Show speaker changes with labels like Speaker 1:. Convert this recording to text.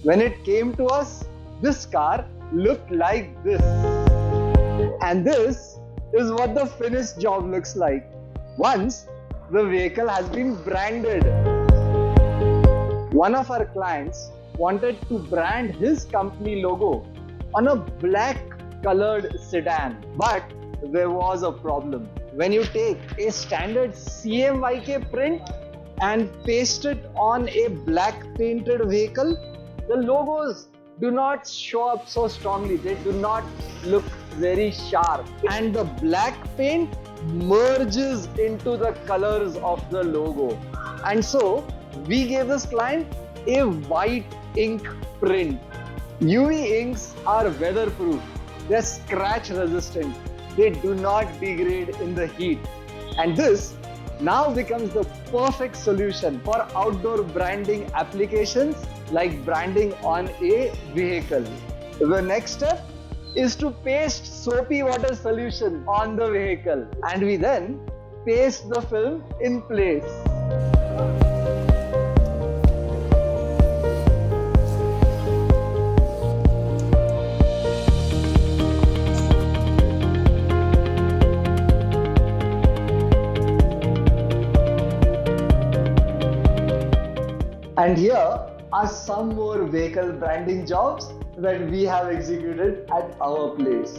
Speaker 1: When it came to us, this car looked like this. And this is what the finished job looks like once the vehicle has been branded. One of our clients wanted to brand his company logo on a black colored sedan, but there was a problem. When you take a standard CMYK print and paste it on a black painted vehicle, the logos do not show up so strongly. They do not look very sharp, and the black paint merges into the colors of the logo. And so we gave this client a white ink print. UV inks are weatherproof. They're scratch resistant. They do not degrade in the heat. And this now becomes the perfect solution for outdoor branding applications like branding on a vehicle. The next step is to paste soapy water solution on the vehicle, and we then paste the film in place. And here are some more vehicle branding jobs that we have executed at our place.